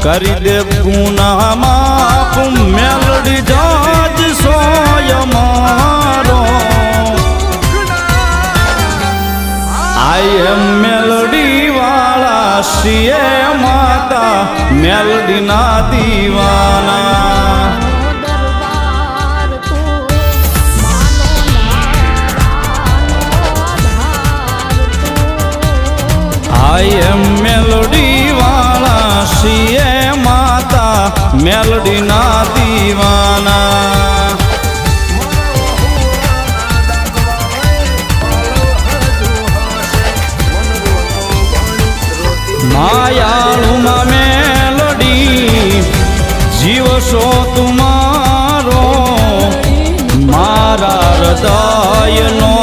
કરી દે ગુના માફ મેલડી જાજ સોય મારો આઈ એમ મેલડી વાળા શિએ માતા મેલડી ના દીવાના આઈ એમ મેલડી વાળા શિએ માતા મેલડી ના દીવાના માયાળુમાં મેલડી જીવ છો તુમારો મારા હૃદયનો